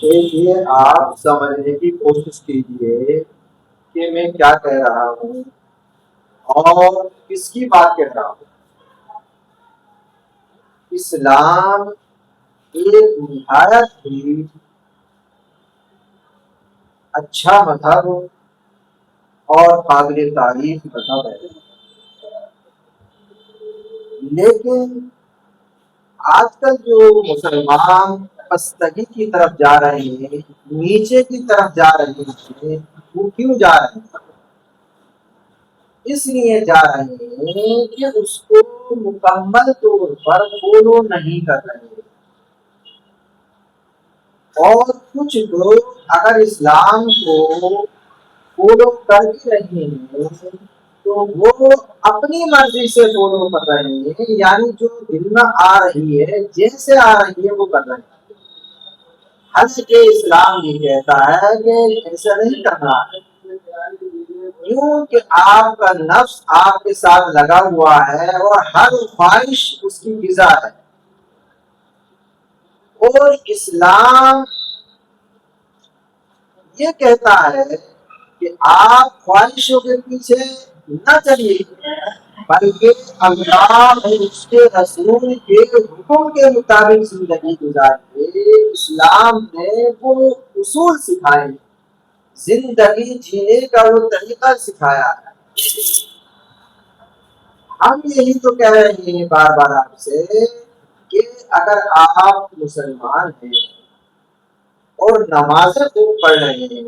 دیکھیے آپ سمجھنے کی کوشش کیجیے کہ میں کیا کہہ رہا ہوں اور کس کی بات کہہ رہا ہوں۔ اسلام ایک نہایت ہی اچھا مذہب اور قابل تعریف مذہب ہے، لیکن آج کل جو مسلمان پستگی کی طرف جا رہے ہیں، نیچے کی طرف جا رہے ہیں، وہ کیوں جا رہے ہیں؟ اس لیے جا رہے ہیں کہ اس کو مکمل طور پر فالو نہیں کر رہے ہیں، اور کچھ لوگ اگر اسلام کو فالو کر بھی رہے ہیں تو وہ اپنی مرضی سے فالو کر رہے ہیں، یعنی جو دل میں آ رہی ہے، جیسے آ رہی ہے وہ کر رہے ہیں۔ حالانکہ اسلام یہ کہتا ہے کہ ایسا نہیں کرنا ہے، کیوں کہ آپ کا نفس آپ کے ساتھ لگا ہوا ہے اور ہر خواہش اس کی غذا ہے، اور اسلام یہ کہتا ہے کہ آپ خواہشوں کے پیچھے نہ چلیے، بلکہ اللہ اور اس کے رسول کے حکم کے مطابق زندگی گزارے۔ اسلام نے وہ اصول سکھائے، زندگی جینے کا وہ طریقہ سکھایا ہے۔ ہم یہی تو کہہ رہے ہیں بار بار آپ سے کہ اگر آپ مسلمان ہیں اور نمازیں خوب پڑھ رہے ہیں،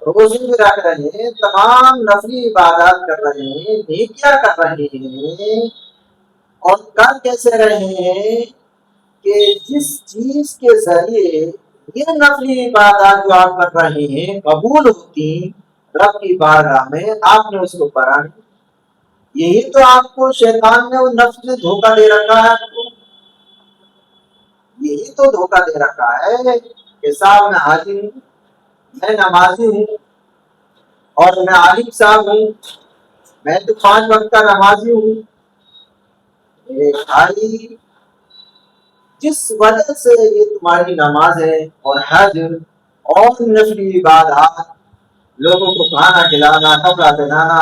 روزے بھی رکھ رہے ہیں، تمام نفلی عبادات کر رہے ہیں، نیکیاں کر رہے ہیں، اور کر کیسے رہے ہیں کہ جس چیز کے ذریعے یہ نفلی عبادات جو آپ کر رہے ہیں قبول ہوتی رب کی بارگاہ میں، آپ نے اس کو پڑھا نہیں۔ یہی تو آپ کو شیطان نے اور نفس نے دھوکہ دے رکھا ہے، آپ کو یہی تو دھوکہ دے رکھا ہے کہ صاحب میں حاجی ہوں، میں نمازی ہوں، اور میں عالم صاحب ہوں، میں تو 5 وقت کا نمازی ہوں۔ میرے بھائی، جس وجہ سے یہ تمہاری نماز ہے اور حج اور نفلی عبادات، لوگوں کو کھانا کھلانا، کپڑا پہنانا،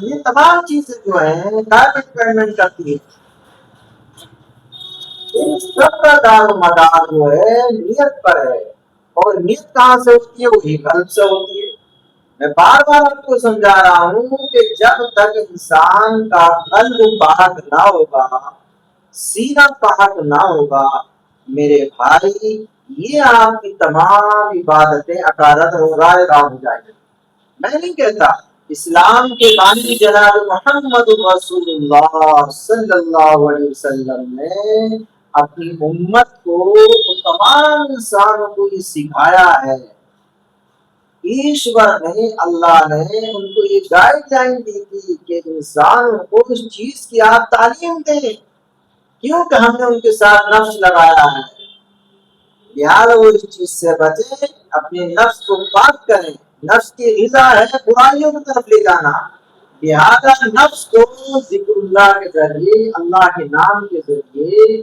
یہ تمام چیزیں جو ہیں ڈائریکٹ پیمنٹ کرتی ہے، ان سب کا دار و مدار جو ہے نیت پر ہے، اور نیت کہاں سے ہوتی ہے؟ وہی قلب سے ہوتی ہے۔ میں بار بار آپ کو سمجھا رہا ہوں کہ جب تک انسان کا قلب پاک نہ ہوگا، سینہ پاک نہ ہوگا، میرے بھائی، یہ آپ کی تمام عبادتیں اکارت اور رائے گاہ ہو جائیں گی۔ میں نہیں کہتا، اسلام کے بانی جناب محمد رسول اللہ صلی اللہ علیہ وسلم نے اپنی امت کو، تمام انسانوں کو یہ سکھایا ہے، ایشور نے، اللہ نے ان کو یہ گائیڈ لائن دی تھی کہ انسان کو اس چیز کی آپ تعلیم دیں، کیونکہ ہم نے ان کے ساتھ نفس لگایا ہے، لہٰذا وہ اس چیز سے بچیں، اپنے نفس کو پاک کریں۔ نفس کی غذا ہے برائیوں کی طرف لے جانا، لہٰذا نفس کو ذکر اللہ کے ذریعے، اللہ کے نام کے ذریعے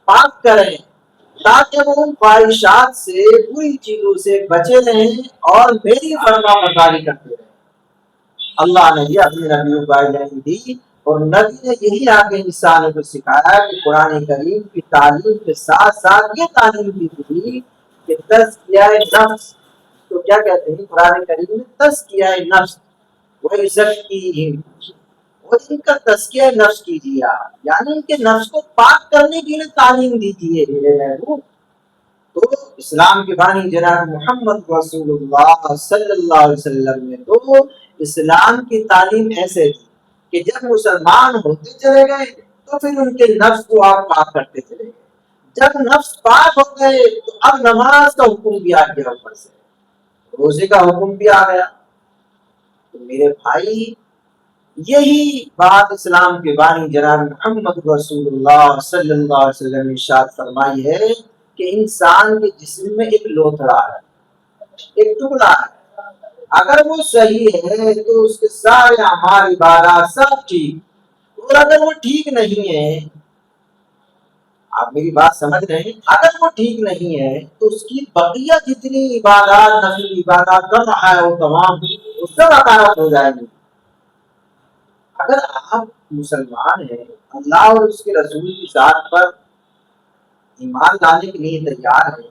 پاک کریں، تاکہ وہ ان خواہشات سے، بری چیزوں سے بچے رہیں اور میری فرما برداری کرتے رہیں۔ اللہ نے یہ اپنے نبی کو گائیڈ لائن دی، اور نبی نے یہی آگے انسانوں کو سکھایا کہ قرآن کریم کی تعلیم کے ساتھ ساتھ یہ تعلیم بھی دی کہ تزکیہ نفس، تو کیا کہتے ہیں قرآن کریم میں؟ تزکیہ نفس وَيُزَكِّيهِمْ، اور ان کا تزکیہ نفس کیجیے آپ، یعنی ان کے نفس کو پاک کرنے کے لیے تعلیم دیجیے میرے محبوب۔ تو اسلام کے بانی جناب محمد رسول اللہ صلی اللہ علیہ وسلم نے تو اسلام کی تعلیم ایسے دی کہ جب مسلمان ہوتے چلے گئے تو پھر ان کے نفس کو آپ پاک کرتے چلے گئے، جب نفس پاک ہو گئے تو اب نماز کا حکم بھی آ گیا، اوپر سے روزے کا حکم بھی آ گیا۔ تو میرے بھائی، یہی بات اسلام کے بانی جناب محمد رسول اللہ صلی اللہ علیہ وسلم نے ارشاد فرمائی ہے کہ انسان کے جسم میں ایک لوتھڑا ہے، ایک ٹکڑا ہے، اگر وہ صحیح ہے تو اس کے سارے اعمال عبادات سب ٹھیک، اور اگر وہ ٹھیک نہیں ہے آپ میری بات سمجھ رہے ہیں؟ اگر وہ ٹھیک نہیں ہے تو اس کی بقیہ جتنی عبادات، نفلی عبادات کر رہا ہے وہ تمام اس سے وکالت ہو جائے گی۔ اگر آپ مسلمان ہیں، اللہ اور اس کے رسول کی ذات پر ایمان لانے کے لیے تیار ہیں،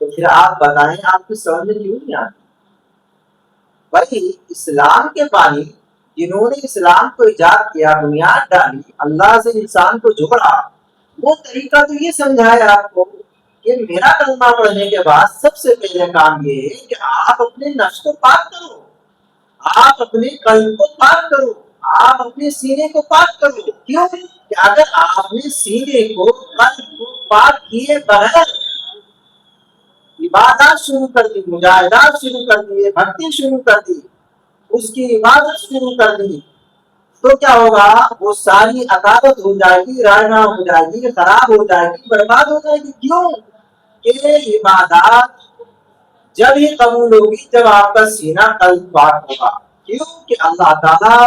تو پھر آپ بتائیں آپ کی سمجھ میں کیوں نہیں آتی؟ بھائی اسلام کے بانی جنہوں نے اسلام کو ایجاد کیا، بنیاد ڈالی، اللہ سے انسان کو جوڑا، وہ طریقہ تو یہ سمجھایا آپ کو کہ میرا کلمہ پڑھنے کے بعد سب سے پہلے کام یہ ہے کہ آپ اپنے نفس کو پاک کرو، آپ اپنے قلب کو پاک کرو، آپ اپنے سینے کو پاک کرو۔ کیوں کہ اگر آپ نے سینے کو، قلب کو پاک کیے بغیر عبادات شروع کر دی، مجاہدات شروع کر دیے، بھکتی شروع کر دی، اس کی عبادت شروع کر دی، تو کیا ہوگا؟ وہ ساری عقادت ہو جائے گی، رائنا ہو جائے گی، خراب ہو جائے گی، برباد ہو جائے گی۔ کیوں کہ عبادات جب ہی قبول ہوگی جب آپ کا سینہ قلب پاک ہوگا۔ کیوں کہ اللہ تعالیٰ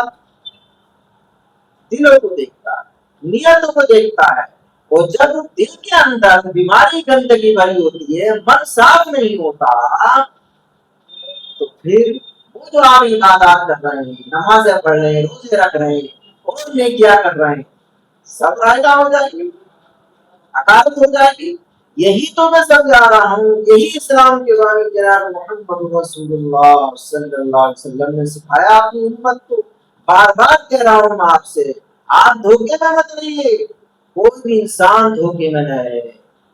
دلوں کو دیکھتا ہے، نیتوں کو دیکھتا ہے، اور جب دل کے اندر بیماری گندگی بھری ہوتی ہے، من صاف نہیں ہوتا، تو پھر وہ جو آپ عبادات کر رہے ہیں، نمازیں پڑھ رہے ہیں، روزے رکھ رہے ہیں اور نیکیاں کر رہے ہیں، سب رائگاں ہو جائے گی، عقادت ہو جائے گی۔ یہی تو میں سمجھا رہا ہوں، یہی اسلام کے بانی جناب محمد رسول اللہ صلی اللہ علیہ وسلم نے سکھایا اپنی امت کو۔ بار بار کہہ رہا ہوں میں آپ سے، آپ دھوکے میں مت رہیے، کوئی بھی انسان دھوکے میں نہ رہے،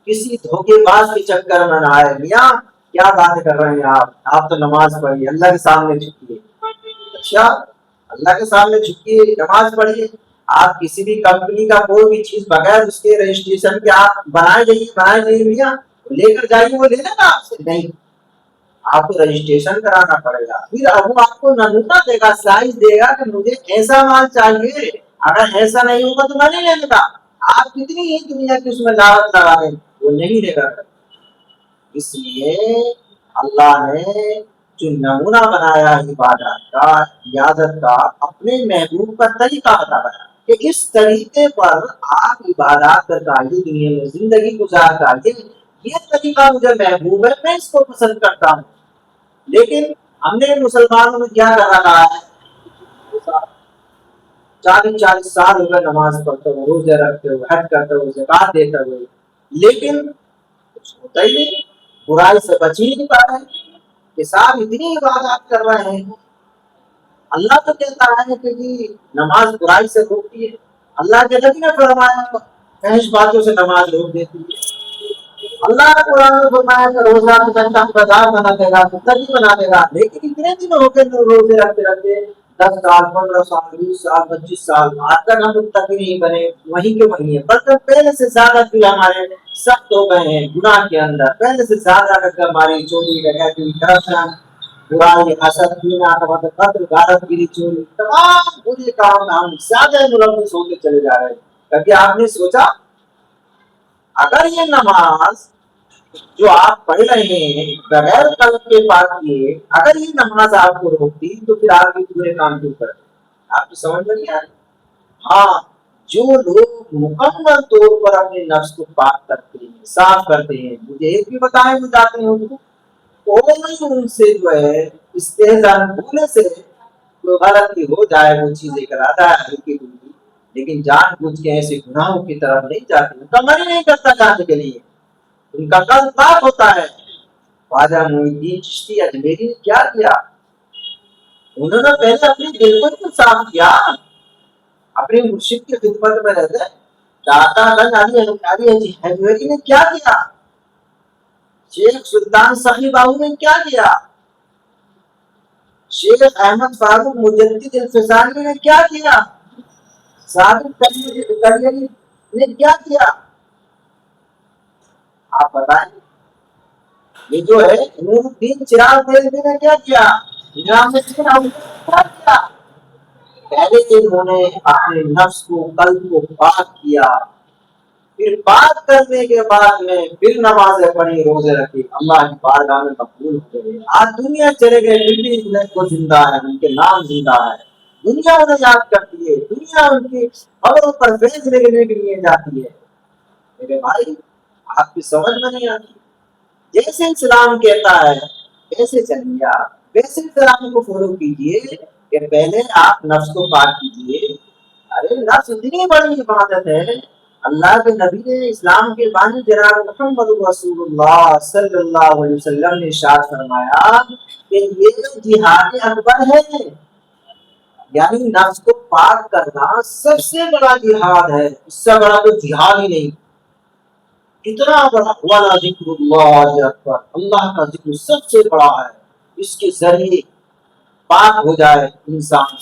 کسی دھوکے باز کے چکر میں نہ آئے۔ میاں کیا بات کر رہے ہیں آپ تو نماز پڑھیے، اللہ کے سامنے جھکیے۔ اچھا اللہ کے سامنے جھکیے، نماز پڑھیے، آپ کسی بھی کمپنی کا کوئی بھی چیز بغیر اس کے رجسٹریشن کے آپ بنائے جائیے میاں، لے کر جائیے، وہ لے لے گا آپ سے؟ نہیں، آپ کو رجسٹریشن کرانا پڑے گا، پھر اب وہ آپ کو نمونہ دے گا، سائز دے گا کہ مجھے ایسا مال چاہیے، اگر ایسا نہیں ہوگا تو میں نہیں لینے کا۔ آپ کتنی ہی دنیا کی اس میں لاگت لگا دیں، وہ نہیں دے گا۔ اس لیے اللہ نے جو نمونہ بنایا عبادت کا، عیادت کا، اپنے محبوب کا طریقہ بتایا کہ اس طریقے پر آپ عبادات کر کے دنیا میں زندگی گزار کر، یہ طریقہ مجھے محبوب ہے، میں اس کو پسند کرتا ہوں۔ لیکن ہم نے مسلمانوں میں کیا کر رکھا ہے؟ 40 سال ہو گئے نماز پڑھتے ہوئے، روزے رکھتے ہوئے، حج کرتے ہوئے، زکات دیتے ہوئے، لیکن کچھ ہوتا ہی نہیں، برائی سے بچ ہی نہیں پا رہے ہیں کہ صاحب اتنی عبادات کر رہے ہیں۔ اللہ تو کہتا ہے کہ جی نماز برائی سے روکتی ہے، اللہ کے نبی نے فرمایا فحش باتوں سے نماز روک دیتی ہے۔ اللہ نے قرآن میں فرمایا کہ روزہ کا بازار بنا دے گا، متقی بنا دے گا، لیکن اتنے دن ہو گئے روزے رکھتے رکھتے، 10 سال، 15 سال، 20 سال، 25 سال، آج تک ہم متقی نہیں بنے، وہیں کے وہیں ہیں، بلکہ پہلے سے زیادہ دل ہمارے سخت ہو گئے ہیں گناہ کے اندر، پہلے سے زیادہ ہماری چوری، ڈکیتی، کرپشن، برائی، حسد، کینہ، قتل، غارت گیری، چوری، تمام برے کام میں ہم زیادہ ملوث ہوتے چلے جا رہے ہیں۔ کبھی آپ نے سوچا اگر یہ نماز جو آپ پڑھ رہے ہیں بغیر قلب کے پاک کیے، اگر یہ نماز آپ کو روکتی تو پھر آپ یہ پورے کام کیوں کرتے؟ آپ کو سمجھ میں نہیں آ رہی؟ ہاں، جو لوگ مکمل طور پر اپنے نفس کو پاک کرتے ہیں، صاف کرتے ہیں، مجھے ایک بھی بتائیں وہ جاتے ہیں کوئی ان سے جو ہے استہزاء بھولے سے کوئی غلطی ہو جائے، وہ چیزیں کراتا ہے ہلکی پھلکی، لیکن جان بوجھ کے ایسے گناہوں کی طرف نہیں جاتے، ان کا من ہی نہیں کرتا جانے کے لیے، ان کا قلب پاک ہوتا ہے۔ خواجہ معین الدین چشتی اجمیری نے کیا کیا؟ انہوں نے پہلے اپنے دل کو صاف کیا، اپنے مرشد کی خدمت میں رہتے۔ داتا گنج علی اجمیری نے کیا کیا؟ شیخ سلطان سخی باہو نے کیا کیا؟ شیخ احمد فاروق مجدد الفسانی نے کیا کیا؟ صادق کلیری نے کیا کیا؟ آپ بتائیں، یہ جو ہے نور الدین چراغ دہلوی نے کیا کیا؟ نظام الدین اولیا نے کیا کیا؟ پہلے انہوں نے اپنے نفس کو، قلب کو پاک کیا، پھر پاک کرنے کے بعد میں پھر نمازیں پڑھی، روزے رکھی، اللہ کی بارگاہ میں مقبول ہو گئے۔ آج دنیا چلے گئے، پھر بھی وہ زندہ ہے، ان کے نام زندہ ہے، دنیا انہیں یاد کرتی ہے، دنیا ان کی خبروں پر فیض لینے کے لیے جاتی ہے۔ میرے بھائی آپ کی سمجھ میں نہیں آتی. جیسے اسلام کہتا ہے ویسے چلیے آپ, ویسے اسلام کو فالو کیجیے کہ پہلے آپ نفس کو پاک کیجیے. ارے نفس اتنی بڑی عبادت ہے. اللہ کے نبی نے اسلام کے بانی جناب محمد رسول اللہ صلی اللہ علیہ وسلم نے ارشاد فرمایا کہ یہ جہاد اکبر ہے. یعنی نفس کو پاک کرنا سب سے بڑا جہاد ہے, اس سے بڑا تو جہاد ہی نہیں. اتنا بڑا والا ذکر اللہ اکبر, اللہ کا ذکر سب سے بڑا ہے. اس کے ذریعے پاک ہو جائے انسان,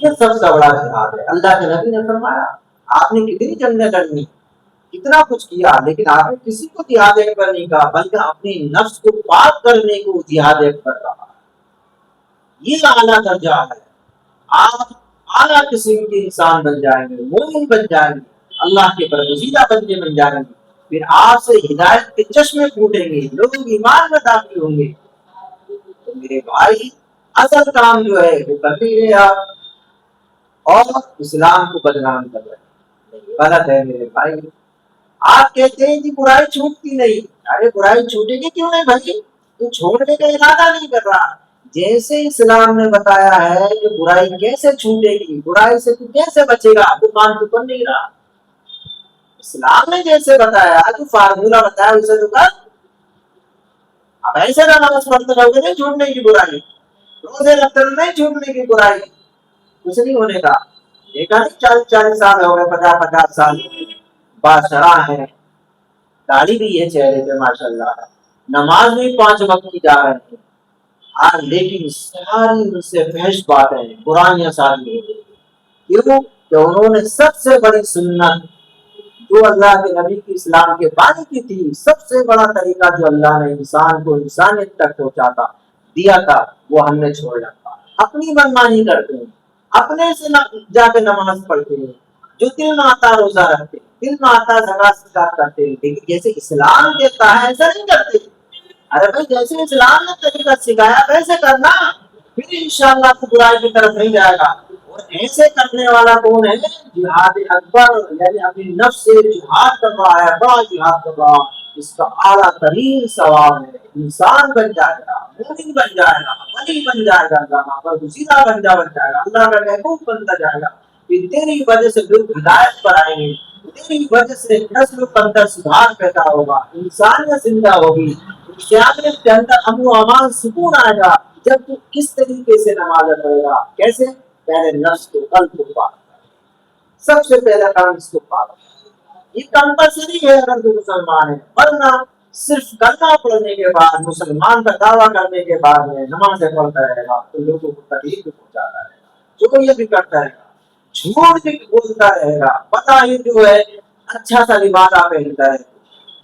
یہ سب سے بڑا جہاد ہے. اللہ کے نبی نے فرمایا آپ نے کتنی جنگیں لڑنی, کتنا کچھ کیا, لیکن آپ نے کسی کو جہاد اکبر نہیں کہا, بلکہ اپنے نفس کو پاک کرنے کو جہاد اکبر کہا. یہ اعلیٰ درجہ ہے. آپ اعلیٰ قسم کے انسان بن جائیں گے, مومن بن جائیں گے, اللہ کے برگزیدہ بندے بن جائیں گے. پھر آپ سے ہدایت کے چشمے پھوٹیں گے, لوگ ایمان میں داخل ہوں گے. تو میرے بھائی اصل کام جو ہے وہ کر نہیں رہے آپ, اور اسلام کو بدنام کر رہے ہیں. غلط ہے میرے بھائی. آپ کہتے ہیں کہ برائی چھوٹتی نہیں. ارے برائی چھوٹے گی کیوں نہیں بھائی, تو چھوڑنے کا ارادہ نہیں کر رہا. جیسے اسلام نے بتایا ہے کہ برائی کیسے چھوٹے گی, برائی سے تو کیسے بچے گا, تو کام تو کر نہیں رہا. اسلام نے جیسے بتایا تو فارمولا بتایا اسے تو کر. اب ایسے نماز پڑھتے رہو گے نہیں چھوڑنے کی برائی, روزے رکھتے رہو نہیں چھوڑنے کی برائی, کچھ نہیں ہونے کا. دیکھا نہیں 40 سال ہو گئے, 50 سال باشرا ہے, داڑھی بھی ہے چہرے پہ ماشاء اللہ, نماز بھی 5 وقت کی جا رہے ہیں, لیکن ساری ان سے فحش باتیں برائیاں ساری ہو گئی. کیوں کہ انہوں نے سب سے بڑی سنت جو اللہ کے نبی کی اسلام کے بانی کی تھی, سب سے بڑا طریقہ جو اللہ نے انسان کو انسانیت تک پہنچاتا دیا تھا, وہ ہم نے چھوڑ رکھا. اپنی منمانی کرتے ہیں, اپنے سے جا کے نماز پڑھتے ہیں, جو دل میں آتا روزہ رکھتے ہیں, دل میں آتا زکات کرتے ہیں, لیکن جیسے اسلام کہتا ہے ایسا نہیں کرتے. ارے بھائی جیسے اسلام نے طریقہ سکھایا ویسے کرنا, پھر انشاءاللہ تو برائی کی طرف نہیں جائے گا. اور ایسے کرنے والا کون ہے, جہاد اکبر, یعنی اپنی نفس سے جہاد کر رہا ہے, بڑا جہاد کر رہا, اس کا اعلیٰ ترین ثواب ہے. انسان بن جائے گا, مومن بن جائے گا, ولی بن جائے گا, اللہ کا برگزیدہ بن جائے گا, اللہ کا محبوب بنتا جائے گا. پھر تیری وجہ سے لوگ ہدایت پر آئیں گے, تیری وجہ سے نسل کے اندر سدھار پیدا ہوگا, انسانیت زندہ ہوگی, قیامت کے اندر امن و امان سکون آئے گا. جب تو کس طریقے سے نماز پڑھے گا, کیسے, پہلے نفس کو قلب کو پاک, سب سے پہلا کام اس کو پاک. یہ کمپلسری ہے اگر تو مسلمان ہے, ورنہ صرف کلمہ پڑھنے کے بعد, مسلمان کا دعویٰ کرنے کے بعد میں نماز پڑھتا رہے گا تو لوگوں کو تکلیف پہنچاتا رہے گا, جو یہ بھی کرتا رہے گا, جھوٹ بھی بولتا رہے گا, پتہ ہی جو ہے اچھا سا لبادہ پہنتا ہے,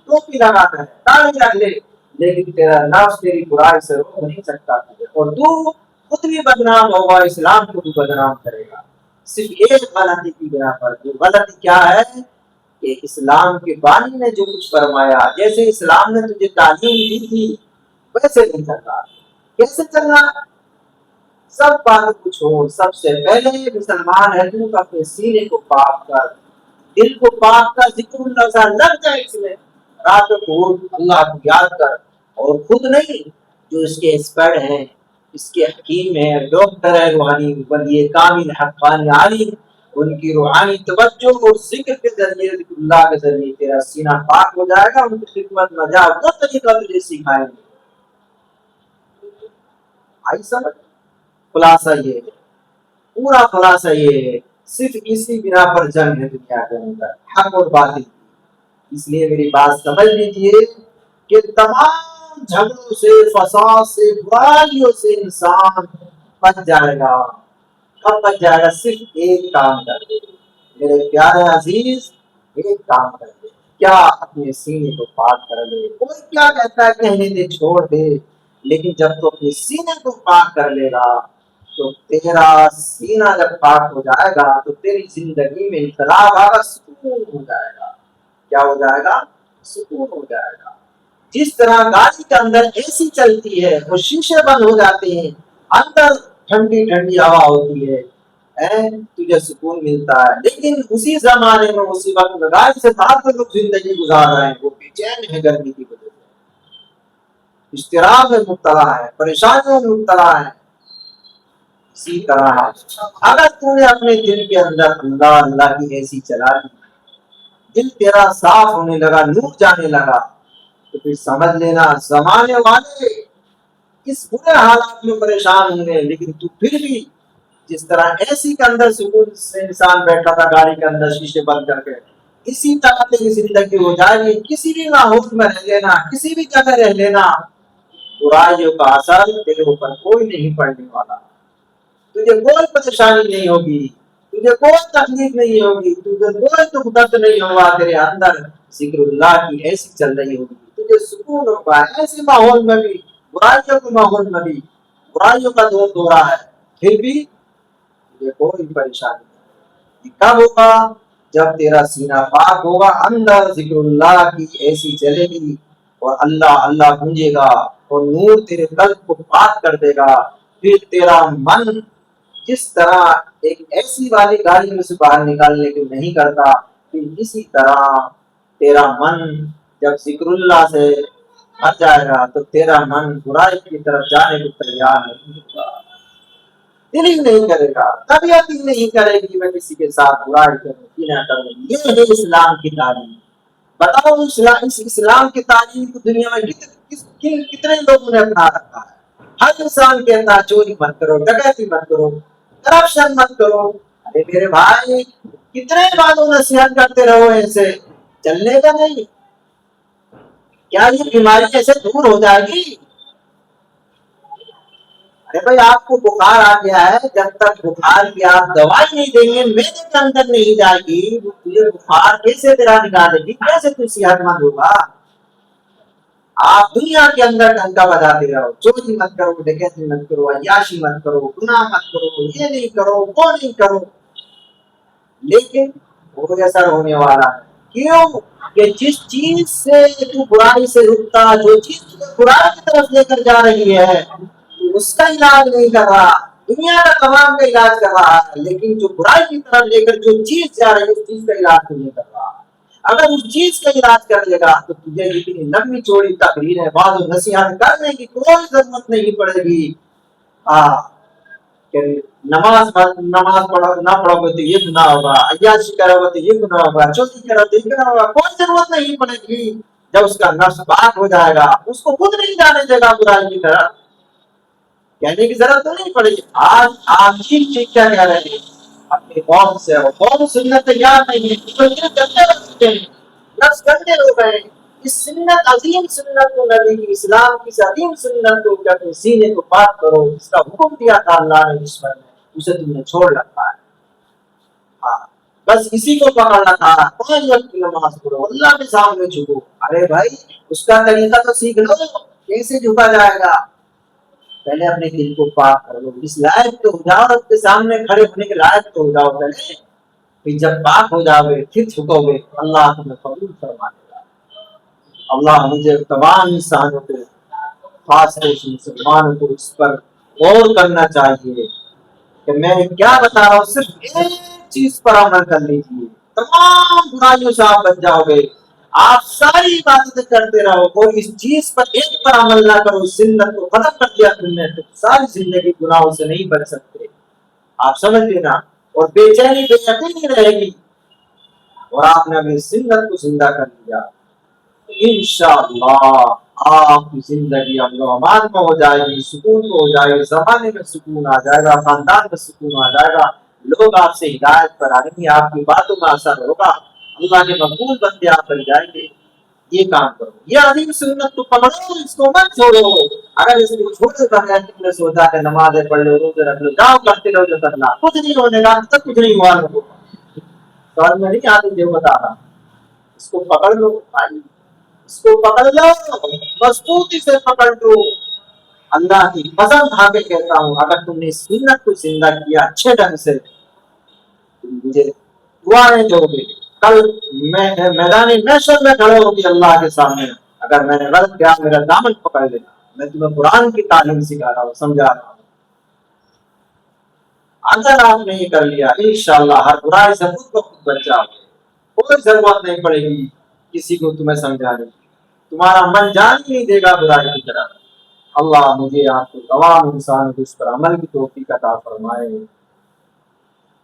ٹوپی لگاتا ہے, داڑھی رکھ لے, لیکن تیرا نفس تیری برائی سے روک نہیں سکتا, اور تو خود بھی بدنام ہوگا, اسلام کو بھی بدنام کرے گا, صرف ایک غلطی کی بنا پر. جو غلطی کیا ہے کہ اسلام کے بانی نے جو کچھ فرمایا, جیسے اسلام نے تجھے تعلیم دی تھی ویسے نہیں چلنا. کیسے چلنا, سب باتوں کو چھوڑ, سب سے پہلے مسلمان ہے تو اپنے سینے کو پاک کر, دل کو پاک کر, ذکر اللہ سے لگ جائے اس میں, رات کو اللہ کو یاد کر. اور خود نہیں, جو اس کے ایکسپرٹ ہیں, اس کے حکیم ہیں, ڈاکٹر ہے روحانی, ولی کامل حقانی عالم, ان کی روحانی توجہ اور ذکر کے ذریعے, ذکر اللہ کے ذریعے تیرا سینہ پاک ہو جائے گا. ان کی خدمت میں جا, وہ طریقہ تجھے سکھائیں گے. آئی سمجھ, خلاصہ یہ ہے, پورا خلاصہ یہ ہے, صرف اسی بنا پر جنگ ہے دنیا کے اندر, حق اور باطل. اس لیے میری بات سمجھ لیجیے کہ تمام جھگڑوں سے, فساد سے, برائیوں سے انسان بچ جائے گا. کب بچ جائے گا, صرف ایک کام کر دے میرے پیارے عزیز, ایک کام کر دے, کیا اپنے سینے کو پاک کر لے. کوئی کیا کہتا ہے کہنے دے, چھوڑ دے, لیکن جب تو اپنے سینے کو پاک کر لے گا, تو تیرا سینہ جب پاک ہو جائے گا تو تیری زندگی میں انقلاب آگا, سکون ہو جائے گا. کیا ہو جائے گا, سکون ہو جائے گا. جس طرح گاڑی کے اندر اے سی چلتی ہے, وہ شیشے بند ہو جاتے ہیں, اندر ٹھنڈی ٹھنڈی ہوا ہوتی ہے, تجھے سکون ملتا ہے، لیکن اسی زمانے میں اسی وقت میں غائب سے تعلق لوگ زندگی گزار رہے ہیں، وہ بے چین ہے گرمی کی وجہ سے، اضطراب میں مبتلا ہے، پریشانیوں میں مبتلا ہے۔ اسی طرح ہے، اگر تو نے اپنے دل کے اندر اللہ اللہ کی ایسی چلا دی، دل تیرا صاف ہونے لگا، نور جانے لگا، تو پھر سمجھ لینا زمانے والے اس برے حالات میں پریشان ہوں گے، لیکن تو پھر بھی جس طرح ایسی کے اندر سکون سے انسان بیٹھا تھا گاڑی کے اندر شیشے بند کر کے، اسی طرح تیری زندگی ہو جائے گی۔ کسی بھی ماحول میں رہ لینا، کسی بھی جگہ رہ لینا، برائیوں کا اثر تیرے اوپر کوئی نہیں پڑنے والا، تجھے کوئی پریشانی نہیں ہوگی، تجھے کوئی تکلیف نہیں ہوگی، تجھے کوئی دکھ درد نہیں ہوگا، تیرے اندر ذکر اللہ کی ایسی چل رہی ہوگی، تجھے سکون ہوگا ایسے ماحول میں بھی، برائیوں کے ماحول میں بھی، برائیوں کا دور دورہ ہے، پھر بھی تجھے کوئی پریشانی نہیں۔ یہ کب ہوگا؟ جب تیرا سینہ پاک ہوگا، اندر ذکر اللہ کی ایسی چلے گی اور اللہ اللہ گونجے گا اور نور تیرے قلب کو پاک کر دے گا، پھر تیرا من جس طرح ایک ایسی والی گاڑی میں سے باہر نکالنے کو نہیں کرتا، پھر اسی طرح تیرا من جب ذکر اللہ سے بھر جائے گا تو تیرا من برائی کی طرف جانے کو تیار نہیں ہوگا، دل ہی نہیں کرے گا، طبیعت ہی نہیں کرے گی میں کسی کے ساتھ برائی کروں کی نہ کروں۔ یہ ہے اسلام کی تعلیم۔ بتاؤ اس اسلام کی تعلیم کو دنیا میں کتنے لوگوں نے اپنا رکھا ہے؟ ہر انسان کہتا ہے چوری مت کرو، ڈکیتی مت کرو، کرپشن مت کرو۔ ارے میرے بھائی کتنے بار نصیحت کرتے رہو، ایسے چلنے کا نہیں؟ کیا یہ بیماری ایسے دور ہو جائے گی؟ ارے بھائی آپ کو بخار آ گیا ہے، جب تک بخار کی آپ دوائی نہیں دیں گے، میدے کے اندر نہیں جائے گی، تجھے بخار کیسے تیرا نکالے گی؟ کیسے تو صحت مند ہوگا؟ آپ دنیا کے اندر ڈنکا بجاتے رہو، چوری مت کرو، ڈکیتی مت کرو، عیاشی مت کرو، گناہ مت کرو، یہ نہیں کرو وہ نہیں کرو، لیکن وہ اثر ہونے والا ہے۔ کیوں کہ جس چیز سے تو برائی سے رکتا، جو چیز تجھے برائی کی طرف لے کر جا رہی ہے، تو اس کا علاج نہیں کر رہا، دنیا کا تمام کا علاج کر رہا ہے، لیکن جو برائی کی طرف لے کر جو چیز جا رہی ہے اس چیز کا علاج نہیں کر رہا۔ اگر اس چیز کا علاج کر لے گا تو تجھے اتنی لمبی چوڑی تقریر ہے، بعض نصیحت کرنے کی کوئی ضرورت نہیں پڑے گی۔ کہ نماز پڑھو نہ پڑھو گے تو یہ گناہ ہوگا، عیاشی کرو گے تو یہ گناہ ہوگا، چوری کرو تو یہ گناہ ہوگا، کوئی ضرورت نہیں پڑے گی۔ جب اس کا نفس پاک ہو جائے گا، اس کو خود نہیں جانے دے گا برائی کی طرف، کہنے کی ضرورت تو نہیں پڑے گی۔ آج آپ ٹھیک کیا کہہ رہے ہیں اپنی قوم سے، اور قوم سننے تیار نہیں ہے، نفس گندے ہو گئے۔ اس سنت عظیم سنت کو، نبی کی اسلام کی عظیم سنت کو اپنے سینے کو پاک کرو، اس کا حکم دیا تھا اللہ نے اس پر، اسے تم نے چھوڑ رکھا ہے۔ ہاں بس اسی کو پکڑنا تھا، 5 وقت کی نماز پڑھو، اللہ کے سامنے جھکو۔ ارے بھائی اس کا طریقہ تو سیکھ لو، کیسے جھکا جائے گا؟ پہلے اپنے دل کو پاک کر لو، اس لائق تو ہو جاؤ، اس کے سامنے کھڑے ہونے کے لائق تو ہو جاؤ پہلے، پھر جب پاک ہو جاؤ گے پھر جھکو گے، اللہ تمہیں قبول فرما لے گا۔ اللہ مجھے تمام انسانوں کو، خاص طور سے مسلمانوں کو اس پر غور کرنا چاہیے کہ میں کیا بتا رہا ہوں، صرف ایک چیز پر عمل کر لیجیے، تمام برائیوں سے آپ بچ جاؤ گے۔ آپ ساری عبادتیں کرتے رہو اور اس چیز پر ایک پر عمل نہ کرو، سنت کو ختم کر دیا تم نے، تو ساری زندگی گناہوں سے نہیں بچ سکتے، آپ سمجھ لینا، اور بے چینی بے یقینی رہے گی، اور آپ نے اپنی سنت کو زندہ کر دیا، انشاءاللہ آپ کی زندگی امن و امان میں ہو جائے گی، سکون میں ہو جائے گی، زمانے میں سکون آ جائے گا، خاندان میں سکون آ جائے گا، لوگ آپ سے ہدایت پر آئیں گے، آپ کی باتوں میں اثر ہوگا، اللہ کے مقبول بندے آپ بن جائیں گے۔ یہ کام کرو، یہ عظیم سنت کو پکڑو، اس کو مت چھوڑو۔ اگر اس کو چھوڑے بغیر تم نے سوچا کہ نمازیں پڑھ لو، روزے رکھ لو، جاؤ کرتے رہو جو کرنا، کچھ نہیں ہونے گا، تب کچھ نہیں ہوا لوگوں کو، سمجھ میں نہیں آتی جو بتا رہا، اس کو پکڑ لو بھائی، اس کو پکڑ لو، مضبوطی سے پکڑ لو۔ اللہ کی قسم کھا کے کہتا ہوں، اگر تم نے سنت کو زندہ کیا اچھے ڈھنگ سے، تم مجھے دعائیں دو گے، کل میں میدان محشر میں کھڑے ہوگی اللہ کے سامنے، اگر میں نے غلط کیا میرا دامن پکڑ لینا، میں تمہیں قرآن کی تعلیم سکھا رہا ہوں، سمجھا رہا ہوں۔ اگر آپ نے یہ کر لیا انشاءاللہ ہر برائی سے خود بخود بچ جاؤ گے، کوئی ضرورت نہیں پڑے گی کسی کو تمہیں سمجھانے کی، تمہارا من جان ہی نہیں دے گا برائی کی طرف۔ اللہ مجھے آپ کو تمام انسان کو اس پر عمل کی توفیق عطا فرمائے۔